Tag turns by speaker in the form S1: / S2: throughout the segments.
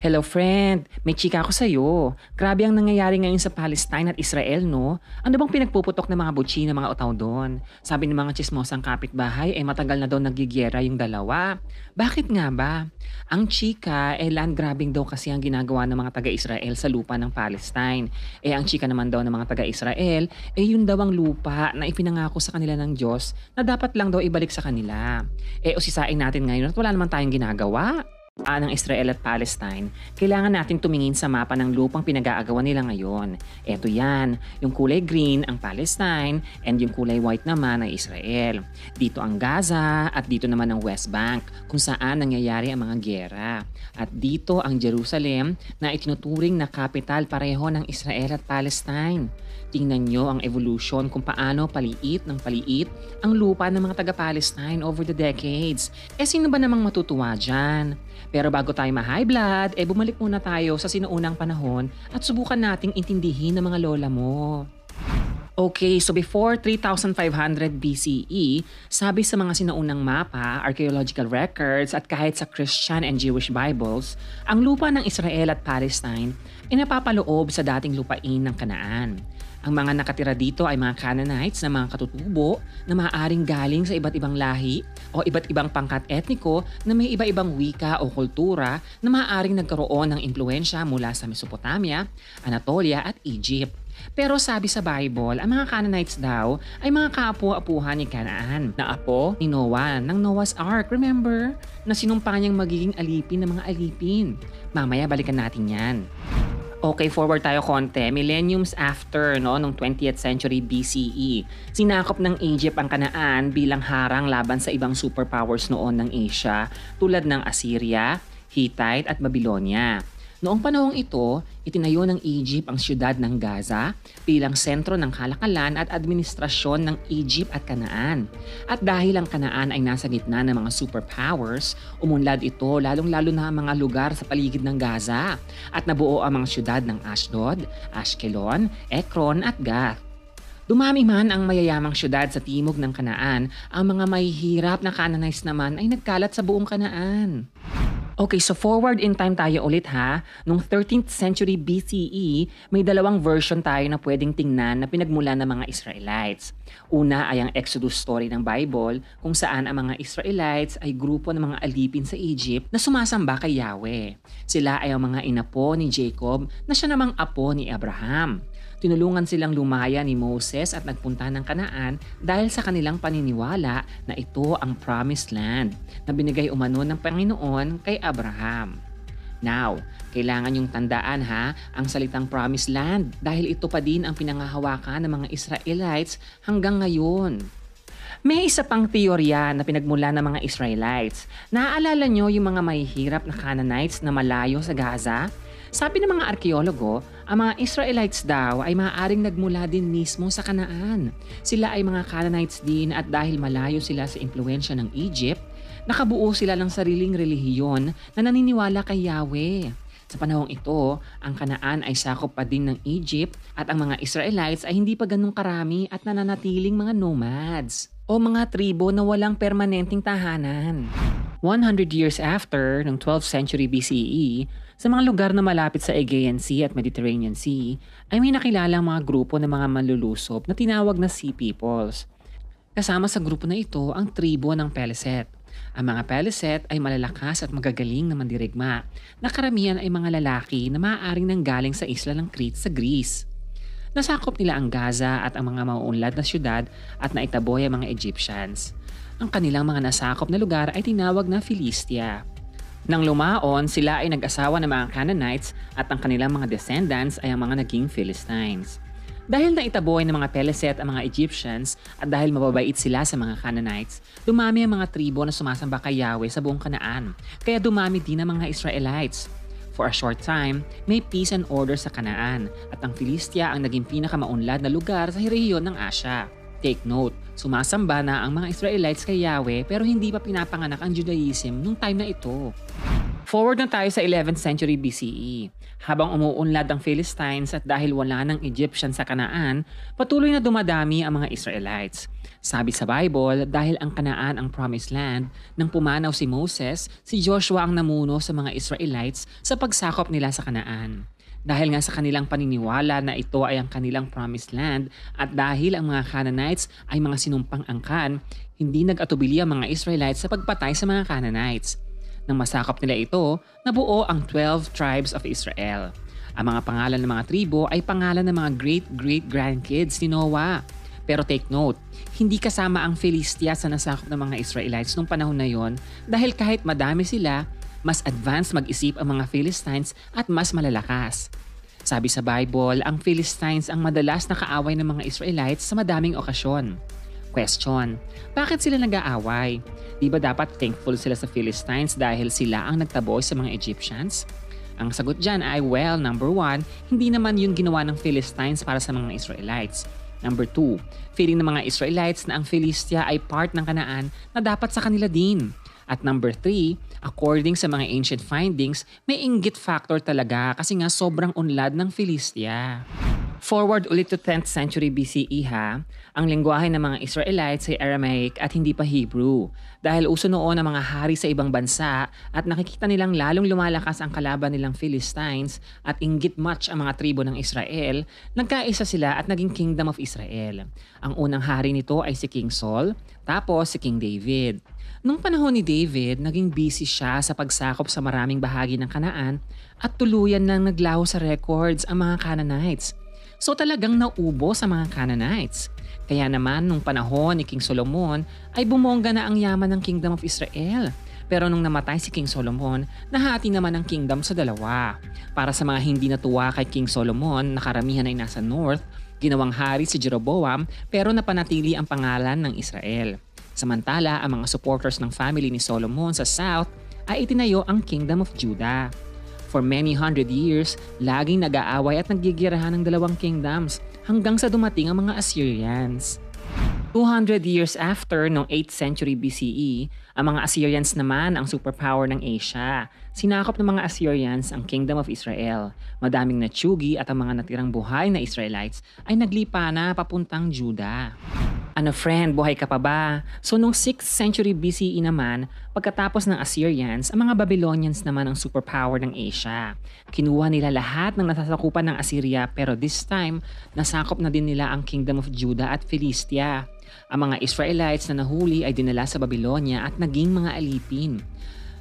S1: Hello friend, may chika ako sa'yo. Grabe ang nangyayari ngayon sa Palestine at Israel, no? Ano bang pinagpuputok ng mga butsi ng mga otaw doon? Sabi ng mga chismosang kapitbahay, matagal na daw nagigyera yung dalawa. Bakit nga ba? Ang chika, land grabbing daw kasi ang ginagawa ng mga taga-Israel sa lupa ng Palestine. Ang chika naman daw ng mga taga-Israel, yun daw ang lupa na ipinangako sa kanila ng Diyos na dapat lang daw ibalik sa kanila. Usisain natin ngayon at wala naman tayong ginagawa ng Israel at Palestine, kailangan natin tumingin sa mapa ng lupang pinag-aagawan nila ngayon. Eto yan, yung kulay green ang Palestine and yung kulay white naman ay Israel. Dito ang Gaza at dito naman ang West Bank kung saan nangyayari ang mga gyera. At dito ang Jerusalem na itinuturing na kapital pareho ng Israel at Palestine. Tingnan nyo ang evolution kung paano paliit ng paliit ang lupa ng mga taga-Palestine over the decades. Sino ba namang matutuwa dyan? Pero bago tayo ma-high blood, bumalik muna tayo sa sinuunang panahon at subukan nating intindihin ng mga lola mo. Okay, so before 3,500 BCE, sabi sa mga sinuunang mapa, archaeological records at kahit sa Christian and Jewish Bibles, ang lupa ng Israel at Palestine ay napapaloob sa dating lupain ng Kanaan. Ang mga nakatira dito ay mga Canaanites na mga katutubo na maaaring galing sa iba't ibang lahi o iba't ibang pangkat etniko na may iba-ibang wika o kultura na maaaring nagkaroon ng impluensya mula sa Mesopotamia, Anatolia at Egypt. Pero sabi sa Bible, ang mga Canaanites daw ay mga kaapo-apuhan ni Canaan na apo ni Noah ng Noah's Ark, remember? Na sinumpa niyang magiging alipin ng mga alipin. Mamaya balikan natin yan. Okay, forward tayo konti. Millenniums after, nung 20th century BCE, sinakop ng Egypt ang Kanaan bilang harang laban sa ibang superpowers noon ng Asia tulad ng Assyria, Hittite at Babylonia. Noong panahong ito, itinayo ng Egypt ang siyudad ng Gaza bilang sentro ng kalakalan at administrasyon ng Egypt at Kanaan. At dahil ang Kanaan ay nasa gitna ng mga superpowers, umunlad ito lalong-lalo na ang mga lugar sa paligid ng Gaza at nabuo ang mga siyudad ng Ashdod, Ashkelon, Ekron at Gath. Dumami man ang mayayamang siyudad sa timog ng Kanaan, ang mga mahihirap na Canaanites naman ay nagkalat sa buong Kanaan. Okay, so forward in time tayo ulit ha. Noong 13th century BCE, may dalawang version tayo na pwedeng tingnan na pinagmula ng mga Israelites. Una ay ang Exodus story ng Bible kung saan ang mga Israelites ay grupo ng mga alipin sa Egypt na sumasamba kay Yahweh. Sila ay ang mga inapo ni Jacob na siya namang apo ni Abraham. Tinulungan silang lumaya ni Moses at nagpunta ng Kanaan dahil sa kanilang paniniwala na ito ang promised land na binigay umano ng Panginoon kay Abraham. Now, kailangan yung tandaan ang salitang promised land dahil ito pa din ang pinangahawakan ng mga Israelites hanggang ngayon. May isa pang teorya na pinagmula ng mga Israelites. Naaalala nyo yung mga mahihirap na Canaanites na malayo sa Gaza? Sabi ng mga arkeologo, ang mga Israelites daw ay maaaring nagmula din mismo sa Kanaan. Sila ay mga Canaanites din at dahil malayo sila sa impluensya ng Egypt, nakabuo sila ng sariling relihiyon na naniniwala kay Yahweh. Sa panahong ito, ang Kanaan ay sakop pa din ng Egypt at ang mga Israelites ay hindi pa ganun karami at nananatiling mga nomads o mga tribo na walang permanenteng tahanan. 100 years after, noong 12th century BCE, sa mga lugar na malapit sa Aegean Sea at Mediterranean Sea, ay may nakilalang mga grupo ng mga manlulusob na tinawag na Sea Peoples. Kasama sa grupo na ito ang tribo ng Peleset. Ang mga Peleset ay malalakas at magagaling na mandirigma, na karamihan ay mga lalaki na maaaring nanggaling sa isla ng Crete sa Greece. Nasakop nila ang Gaza at ang mga mauunlad na syudad at naitaboy ang mga Egyptians. Ang kanilang mga nasakop na lugar ay tinawag na Philistia. Nang lumaon, sila ay nag-asawa ng mga Canaanites at ang kanilang mga descendants ay ang mga naging Philistines. Dahil naitaboy ng mga Peleset ang mga Egyptians at dahil mababait sila sa mga Canaanites, dumami ang mga tribo na sumasamba kay Yahweh sa buong Kanaan, kaya dumami din ang mga Israelites. For a short time, may peace and order sa Kanaan at ang Philistia ang naging pinakamaunlad na lugar sa rehiyon ng Asya. Take note, sumasamba na ang mga Israelites kay Yahweh pero hindi pa pinapanganak ang Judaism nung time na ito. Forward na tayo sa 11th century BCE. Habang umuunlad ang Philistines at dahil wala ng Egyptian sa Kanaan, patuloy na dumadami ang mga Israelites. Sabi sa Bible, dahil ang Kanaan ang promised land, nang pumanaw si Moses, si Joshua ang namuno sa mga Israelites sa pagsakop nila sa Kanaan. Dahil nga sa kanilang paniniwala na ito ay ang kanilang promised land at dahil ang mga Canaanites ay mga sinumpang angkan, hindi nag-atubili ang mga Israelites sa pagpatay sa mga Canaanites. Nang masakop nila ito, nabuo ang 12 tribes of Israel. Ang mga pangalan ng mga tribo ay pangalan ng mga great-great-grandkids ni Noah. Pero take note, hindi kasama ang Philistia sa nasakop ng mga Israelites noong panahon na yon dahil kahit madami sila, mas advanced mag-isip ang mga Philistines at mas malalakas. Sabi sa Bible, ang Philistines ang madalas na kaaway ng mga Israelites sa madaming okasyon. Question, bakit sila nag-aaway? Di ba dapat thankful sila sa Philistines dahil sila ang nagtaboy sa mga Egyptians? Ang sagot dyan ay, well, number 1, hindi naman yun ginawa ng Philistines para sa mga Israelites. Number 2, feeling ng mga Israelites na ang Philistia ay part ng Kanaan na dapat sa kanila din. At number 3, according sa mga ancient findings, may inggit factor talaga kasi nga sobrang unlad ng Philistia. Forward ulit to 10th century BCE ha, ang lengguwahe ng mga Israelites ay Aramaic at hindi pa Hebrew. Dahil uso noon ang mga hari sa ibang bansa at nakikita nilang lalong lumalakas ang kalaban nilang Philistines at inggit much ang mga tribo ng Israel, nagkaisa sila at naging Kingdom of Israel. Ang unang hari nito ay si King Saul, tapos si King David. Nung panahon ni David, naging busy siya sa pagsakop sa maraming bahagi ng Kanaan at tuluyan nang naglaho sa records ang mga Canaanites. So talagang naubo sa mga Canaanites. Kaya naman nung panahon ni King Solomon ay bumongga na ang yaman ng Kingdom of Israel. Pero nung namatay si King Solomon, nahati naman ang kingdom sa dalawa. Para sa mga hindi natuwa kay King Solomon na karamihan ay nasa north, ginawang hari si Jeroboam pero napanatili ang pangalan ng Israel. Samantala, ang mga supporters ng family ni Solomon sa south ay itinayo ang Kingdom of Judah. For many hundred years, laging nag-aaway at naggigirahan ng dalawang kingdoms hanggang sa dumating ang mga Assyrians. 200 years after, noong 8th century BCE, ang mga Assyrians naman ang superpower ng Asia. Sinakop ng mga Assyrians ang Kingdom of Israel. Madaming natsugi at ang mga natirang buhay na Israelites ay naglipa na papuntang Judah. Ano friend, buhay ka pa ba? So nung 6th century BCE naman, pagkatapos ng Assyrians, ang mga Babylonians naman ang superpower ng Asia. Kinuha nila lahat ng nasasakupan ng Assyria pero this time, nasakop na din nila ang Kingdom of Judah at Philistia. Ang mga Israelites na nahuli ay dinala sa Babylonia at naging mga alipin.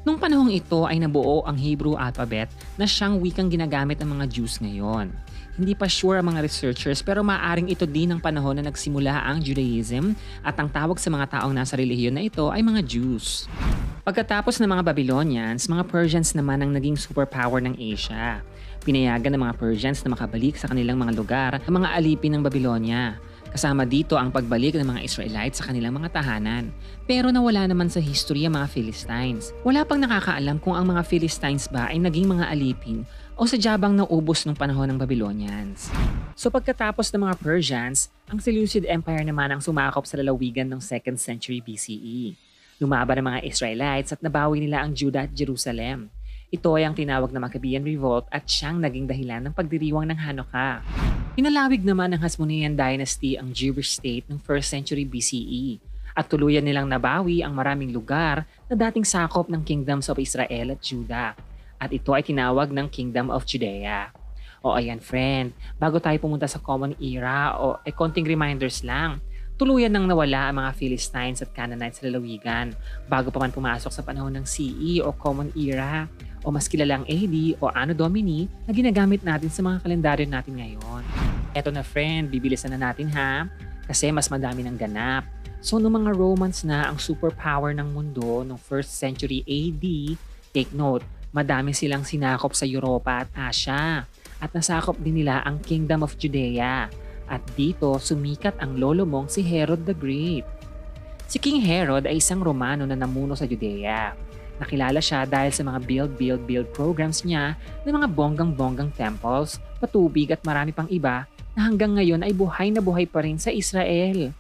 S1: Nung panahong ito ay nabuo ang Hebrew alphabet na siyang wikang ginagamit ng mga Jews ngayon. Hindi pa sure ang mga researchers pero maaaring ito din ang panahon na nagsimula ang Judaism at ang tawag sa mga taong nasa relihiyon na ito ay mga Jews. Pagkatapos ng mga Babylonians, mga Persians naman ang naging superpower ng Asia. Pinayagan ng mga Persians na makabalik sa kanilang mga lugar ang mga alipin ng Babylonia. Kasama dito ang pagbalik ng mga Israelites sa kanilang mga tahanan. Pero nawala naman sa history ang mga Philistines. Wala pang nakakaalam kung ang mga Philistines ba ay naging mga alipin o sadyabang naubos nung panahon ng Babylonians. So pagkatapos ng mga Persians, ang Seleucid Empire naman ang sumakop sa lalawigan ng 2nd century BCE. Lumaban ang mga Israelites at nabawi nila ang Judah at Jerusalem. Ito ay ang tinawag na Maccabean Revolt at siyang naging dahilan ng pagdiriwang ng Hanukkah. Pinalawig naman ng Hasmonean Dynasty ang Jewish state ng 1st century BCE at tuluyan nilang nabawi ang maraming lugar na dating sakop ng Kingdoms of Israel at Judah. At ito ay tinawag ng Kingdom of Judea. O ayan friend, bago tayo pumunta sa Common Era o konting reminders lang, tuluyan nang nawala ang mga Philistines at Canaanites sa lalawigan bago pa man pumasok sa panahon ng CE o Common Era o mas kilalang AD o Anno Domini na ginagamit natin sa mga kalendaryo natin ngayon. Eto na friend, bibilisan na natin ha kasi mas madami ng ganap. So noong mga Romans na ang superpower ng mundo noong 1st century AD, take note, madami silang sinakop sa Europa at Asia at nasakop din nila ang Kingdom of Judea at dito sumikat ang lolo mong si Herod the Great. Si King Herod ay isang Romano na namuno sa Judea. Nakilala siya dahil sa mga build programs niya ng mga bonggang-bonggang temples, patubig at marami pang iba na hanggang ngayon ay buhay na buhay pa rin sa Israel.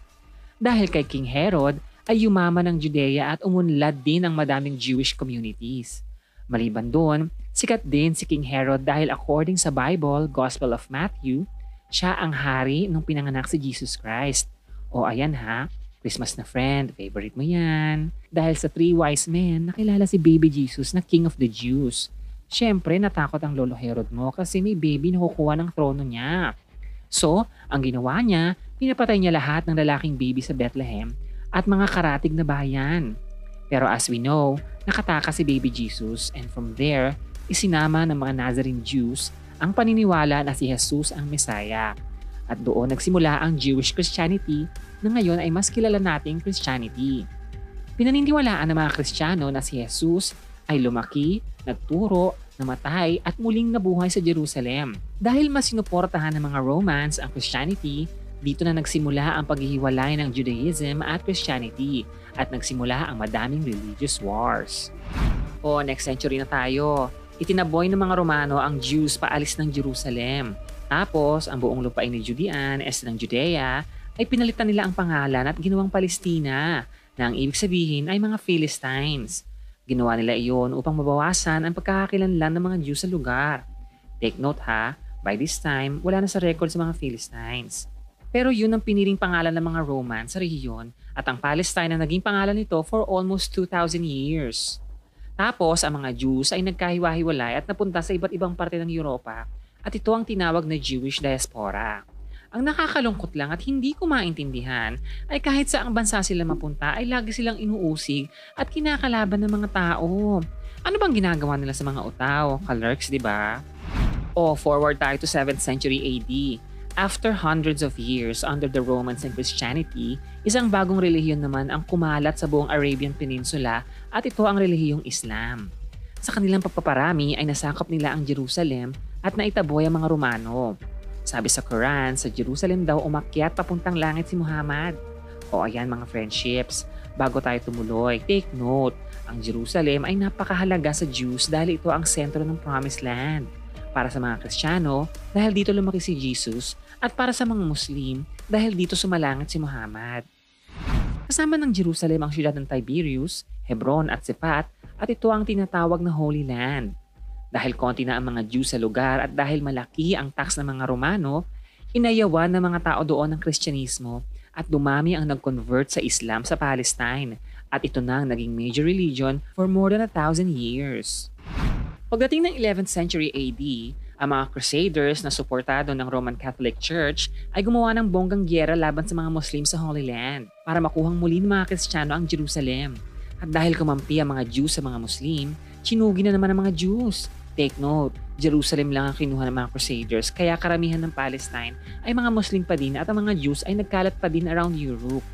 S1: Dahil kay King Herod ay yumaman ang Judea at umunlad din ang madaming Jewish communities. Maliban doon, sikat din si King Herod dahil according sa Bible, Gospel of Matthew, siya ang hari nung pinanganak si Jesus Christ. O ayan ha, Christmas na friend, favorite mo yan. Dahil sa three wise men, nakilala si baby Jesus na King of the Jews. Siyempre, natakot ang lolo Herod mo kasi may baby na kukuha ng trono niya. So, ang ginawa niya, pinapatay niya lahat ng lalaking baby sa Bethlehem at mga karatig na bayan. Pero as we know, nakataka si baby Jesus and from there, isinama ng mga Nazarene Jews ang paniniwala na si Jesus ang Messiah. At doon nagsimula ang Jewish Christianity na ngayon ay mas kilala nating Christianity. Pinaniniwalaan ng mga Kristiyano na si Jesus ay lumaki, nagturo, namatay at muling nabuhay sa Jerusalem. Dahil mas sinuportahan ng mga Romans ang Christianity, dito na nagsimula ang paghihiwalay ng Judaism at Christianity at nagsimula ang madaming religious wars. O next century na tayo, itinaboy ng mga Romano ang Jews paalis ng Jerusalem. Tapos ang buong lupain ni Judean, ng Judea, ay pinalitan nila ang pangalan at ginawang Palestina na ang ibig sabihin ay mga Philistines. Ginawa nila iyon upang mabawasan ang pagkakakilanlan ng mga Jews sa lugar. Take note ha, by this time, wala na sa record sa mga Philistines. Pero yun ang piniling pangalan ng mga Roman sa rehiyon at ang Palestine ang naging pangalan nito for almost 2,000 years. Tapos ang mga Jews ay nagkahiwa-hiwalay at napunta sa iba't ibang parte ng Europa at ito ang tinawag na Jewish diaspora. Ang nakakalungkot lang at hindi ko maintindihan ay kahit saang bansa sila mapunta ay lagi silang inuusig at kinakalaban ng mga tao. Ano bang ginagawa nila sa mga utaw? Kalerks, di ba? O forward tayo to 7th century AD. After hundreds of years under the Romans and Christianity, isang bagong relihiyon naman ang kumalat sa buong Arabian Peninsula at ito ang relihiyong Islam. Sa kanilang pagpaparami ay nasakop nila ang Jerusalem at naitaboy ang mga Romano. Sabi sa Quran, sa Jerusalem daw umakyat papuntang langit si Muhammad. O ayan mga friendships, bago tayo tumuloy, take note, ang Jerusalem ay napakahalaga sa Jews dahil ito ang sentro ng Promised Land. Para sa mga Kristiyano, dahil dito lumaki si Jesus, at para sa mga Muslim, dahil dito sumalangit si Muhammad. Kasama ng Jerusalem ang siyudad ng Tiberias, Hebron at Sefat, at ito ang tinatawag na Holy Land. Dahil konti na ang mga Jews sa lugar at dahil malaki ang tax ng mga Romano, inayawan ng mga tao doon ng Kristyanismo at dumami ang nag-convert sa Islam sa Palestine at ito na ang naging major religion for more than 1,000 years. Pagdating ng 11th century AD, ang mga Crusaders na suportado ng Roman Catholic Church ay gumawa ng bonggang gyera laban sa mga Muslim sa Holy Land para makuhang muli ng mga Kristiyano ang Jerusalem. At dahil kumampi ang mga Jews sa mga Muslim, sinugi na naman ang mga Jews. Take note, Jerusalem lang ang kinuha ng mga Crusaders kaya karamihan ng Palestine ay mga Muslim pa din at ang mga Jews ay nagkalat pa din around Europe.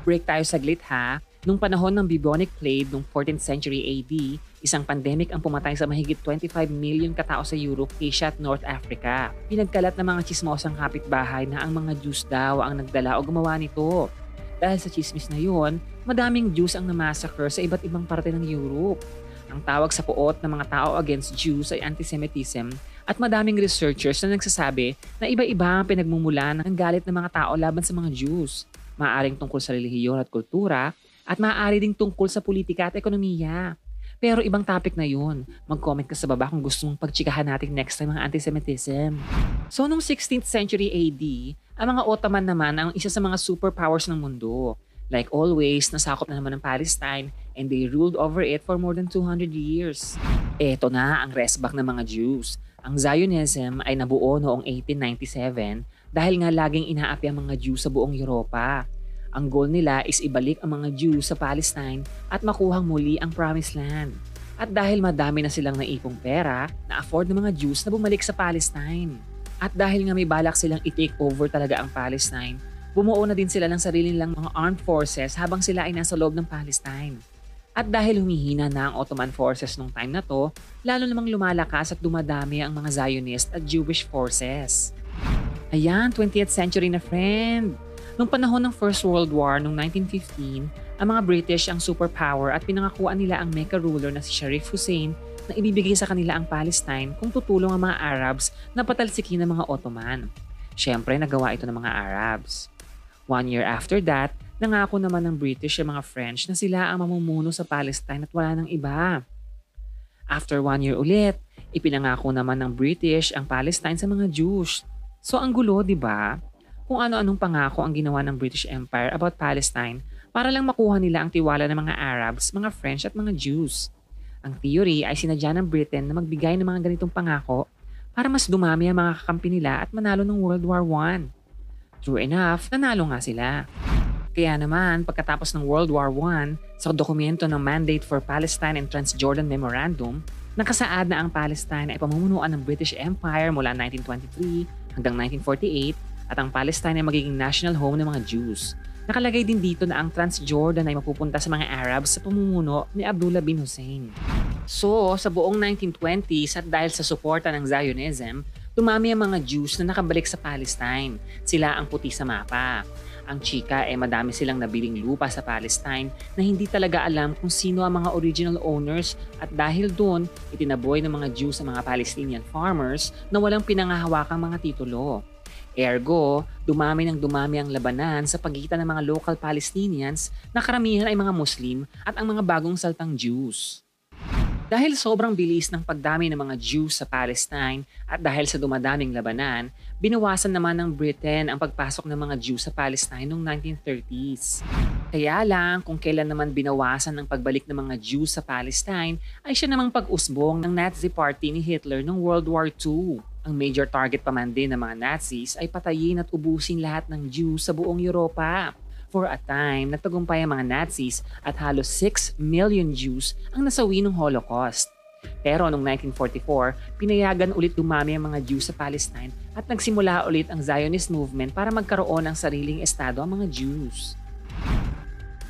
S1: Break tayo saglit ha. Nung panahon ng bubonic plague noong 14th century AD, isang pandemic ang pumatay sa mahigit 25 million katao sa Europe, Asia at North Africa. Pinagkalat ng mga chismosang kapitbahay na ang mga Jews daw ang nagdala o gumawa nito. Dahil sa chismis na yun, madaming Jews ang namassacre sa iba't ibang parte ng Europe. Ang tawag sa puot ng mga tao against Jews ay antisemitism at madaming researchers na nagsasabi na iba-iba ang pinagmumulan ng galit ng mga tao laban sa mga Jews. Maaaring tungkol sa relihiyon at kultura at maaari ding tungkol sa politika at ekonomiya. Pero ibang topic na yun. Mag-comment ka sa baba kung gusto mong pagtsikahan natin next time mga antisemitism. So noong 16th century AD, ang mga Ottoman naman ang isa sa mga superpowers ng mundo. Like always, nasakop na naman ng Palestine and they ruled over it for more than 200 years. Eto na ang resback ng mga Jews. Ang Zionism ay nabuo noong 1897 dahil nga laging inaapi ang mga Jews sa buong Europa. Ang goal nila is ibalik ang mga Jews sa Palestine at makuhang muli ang Promised Land. At dahil madami na silang naipong pera, na-afford ng mga Jews na bumalik sa Palestine. At dahil nga may balak silang i-take over talaga ang Palestine, bumuo na din sila ng sarili nilang mga armed forces habang sila ay nasa loob ng Palestine. At dahil humihina na ang Ottoman forces nung time na to, lalo namang lumalakas at dumadami ang mga Zionist at Jewish forces. Ayan, 20th century na friend! Noong panahon ng First World War noong 1915, ang mga British ang superpower at pinangakuan nila ang Mecca ruler na si Sharif Hussein na ibibigay sa kanila ang Palestine kung tutulong ang mga Arabs na patalsikin ng mga Ottoman. Siyempre, nagawa ito ng mga Arabs. 1 year after that, nangako naman ng British ang mga French na sila ang mamumuno sa Palestine at wala nang iba. After 1 year ulit, ipinangako naman ng British ang Palestine sa mga Jews. So ang gulo, di ba? Kung ano-anong pangako ang ginawa ng British Empire about Palestine para lang makuha nila ang tiwala ng mga Arabs, mga French at mga Jews. Ang theory ay sinadya ng Britain na magbigay ng mga ganitong pangako para mas dumami ang mga kakampi nila at manalo ng World War I. True enough, nanalo nga sila. Kaya naman, pagkatapos ng World War I, sa dokumento ng Mandate for Palestine and Transjordan Memorandum, nakasaad na ang Palestine ay pamumunuan ng British Empire mula 1923 hanggang 1948 at ang Palestine ay magiging national home ng mga Jews. Nakalagay din dito na ang Transjordan ay mapupunta sa mga Arabs sa pamumuno ni Abdullah bin Hussein. So, sa buong 1920s at dahil sa suporta ng Zionism, dumami ang mga Jews na nakabalik sa Palestine. Sila ang puti sa mapa. Ang chika madami silang nabiling lupa sa Palestine na hindi talaga alam kung sino ang mga original owners at dahil doon, itinaboy ng mga Jews sa mga Palestinian farmers na walang pinangahawakang mga titulo. Ergo, dumami ang labanan sa pagitan ng mga local Palestinians na karamihan ay mga Muslim at ang mga bagong saltang Jews. Dahil sobrang bilis ng pagdami ng mga Jews sa Palestine at dahil sa dumadaming labanan, binawasan naman ng Britain ang pagpasok ng mga Jews sa Palestine noong 1930s. Kaya lang, kung kailan naman binawasan ang pagbalik ng mga Jews sa Palestine, ay siya namang pag-usbong ng Nazi Party ni Hitler noong World War II. Ang major target pa man din ng mga Nazis ay patayin at ubusin lahat ng Jews sa buong Europa. For a time, nagtagumpay ang mga Nazis at halos 6 million Jews ang nasawi ng Holocaust. Pero noong 1944, pinayagan ulit dumami ang mga Jews sa Palestine at nagsimula ulit ang Zionist movement para magkaroon ng sariling estado ang mga Jews.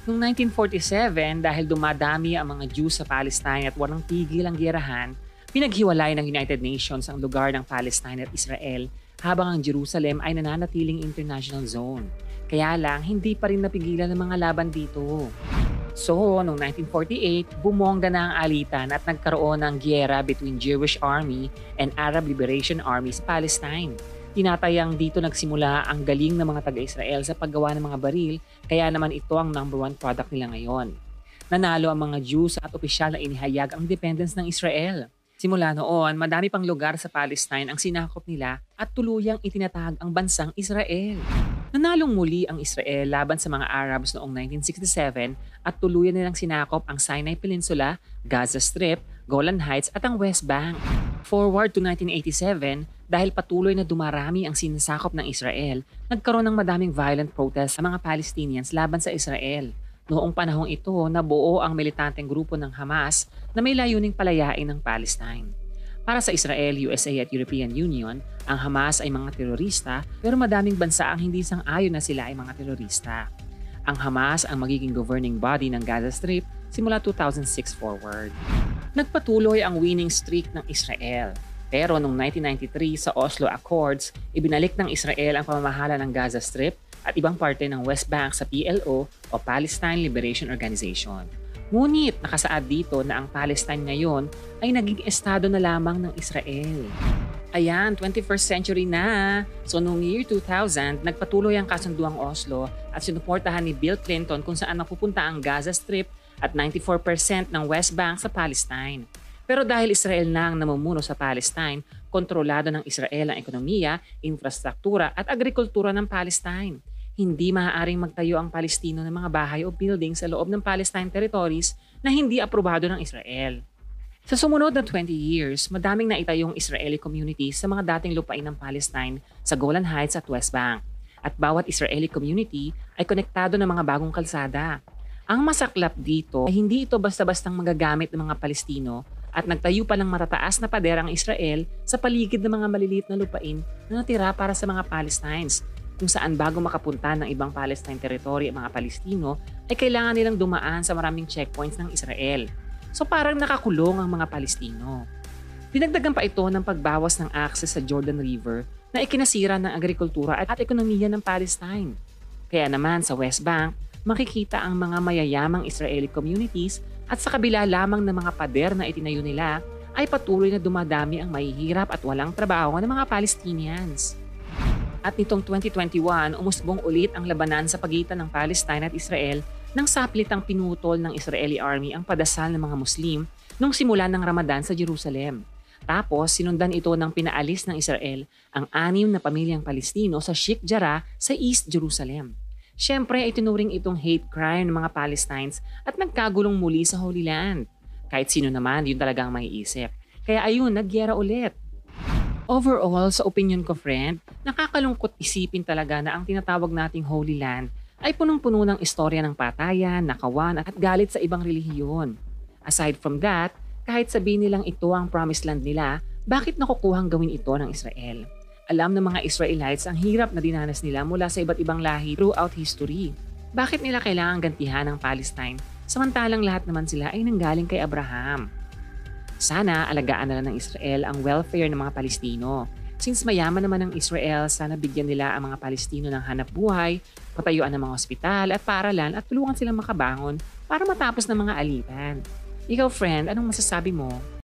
S1: Noong 1947, dahil dumadami ang mga Jews sa Palestine at walang tigil ang giyerahan, pinaghiwalay ng United Nations ang lugar ng Palestine at Israel habang ang Jerusalem ay nananatiling international zone. Kaya lang, hindi pa rin napigilan ng mga laban dito. So, noong 1948, bumongga na ang alitan at nagkaroon ng giyera between Jewish Army and Arab Liberation Army sa Palestine. Tinatayang dito nagsimula ang galing ng mga taga-Israel sa paggawa ng mga baril, kaya naman ito ang number 1 product nila ngayon. Nanalo ang mga Jews at opisyal na inihayag ang independence ng Israel. Simula noon, madami pang lugar sa Palestine ang sinakop nila at tuluyang itinatag ang bansang Israel. Nanalong muli ang Israel laban sa mga Arabs noong 1967 at tuluyan nilang sinakop ang Sinai Peninsula, Gaza Strip, Golan Heights at ang West Bank. Forward to 1987, dahil patuloy na dumarami ang sinasakop ng Israel, nagkaroon ng madaming violent protests sa mga Palestinians laban sa Israel. Noong panahong ito, nabuo ang militanteng grupo ng Hamas na may layuning palayain ng Palestine. Para sa Israel, USA at European Union, ang Hamas ay mga terorista pero madaming bansa ang hindi sang-ayon na sila ay mga terorista. Ang Hamas ang magiging governing body ng Gaza Strip simula 2006 forward. Nagpatuloy ang winning streak ng Israel. Pero noong 1993 sa Oslo Accords, ibinalik ng Israel ang pamamahala ng Gaza Strip at ibang parte ng West Bank sa PLO o Palestine Liberation Organization. Ngunit nakasaad dito na ang Palestine ngayon ay naging estado na lamang ng Israel. Ayan, 21st century na! So noong year 2000, nagpatuloy ang kasunduang Oslo at sinuportahan ni Bill Clinton kung saan napupunta ang Gaza Strip at 94% ng West Bank sa Palestine. Pero dahil Israel na ang namumuno sa Palestine, kontrolado ng Israel ang ekonomiya, infrastruktura at agrikultura ng Palestine. Hindi maaaring magtayo ang Palestino ng mga bahay o building sa loob ng Palestine territories na hindi aprobado ng Israel. Sa sumunod na 20 years, madaming naitayong Israeli communities sa mga dating lupain ng Palestine sa Golan Heights at West Bank. At bawat Israeli community ay konektado ng mga bagong kalsada. Ang masaklap dito ay hindi ito basta-bastang magagamit ng mga Palestino at nagtayo pa ng matataas na pader ang Israel sa paligid ng mga maliliit na lupain na natira para sa mga Palestines, kung saan bago makapunta ng ibang Palestine territory ang mga Palestino ay kailangan nilang dumaan sa maraming checkpoints ng Israel. So parang nakakulong ang mga Palestino. Dinagdagan pa ito ng pagbawas ng access sa Jordan River na ikinasira ng agrikultura at ekonomiya ng Palestine. Kaya naman sa West Bank, makikita ang mga mayayamang Israeli communities at sa kabila lamang ng mga pader na itinayo nila ay patuloy na dumadami ang mahihirap at walang trabaho ng mga Palestinians. At nitong 2021, umusbong ulit ang labanan sa pagitan ng Palestine at Israel nang saplitang pinutol ng Israeli Army ang padasal ng mga Muslim nung simula ng Ramadan sa Jerusalem. Tapos sinundan ito ng pinaalis ng Israel ang 6 na pamilyang Palestino sa Sheikh Jarrah sa East Jerusalem. Siyempre ay tinuring itong hate crime ng mga Palestinians at nagkagulong muli sa Holy Land. Kahit sino naman, yun talagang maiisip. Kaya ayun, nagyera ulit. Overall, sa opinion ko friend, nakakalungkot isipin talaga na ang tinatawag nating Holy Land ay punong-puno ng istorya ng patayan, nakawan at galit sa ibang relihiyon. Aside from that, kahit sabihin nilang ito ang promised land nila, bakit nakukuhang gawin ito ng Israel? Alam ng mga Israelites ang hirap na dinanas nila mula sa iba't ibang lahi throughout history. Bakit nila kailangang gantihan ang Palestine samantalang lahat naman sila ay nanggaling kay Abraham? Sana alagaan na lang ng Israel ang welfare ng mga Palestino. Since mayaman naman ng Israel, sana bigyan nila ang mga Palestino ng hanap buhay, patayuan ng mga ospital at paaralan at tulungan silang makabangon para matapos ng mga alitan. Ikaw friend, anong masasabi mo?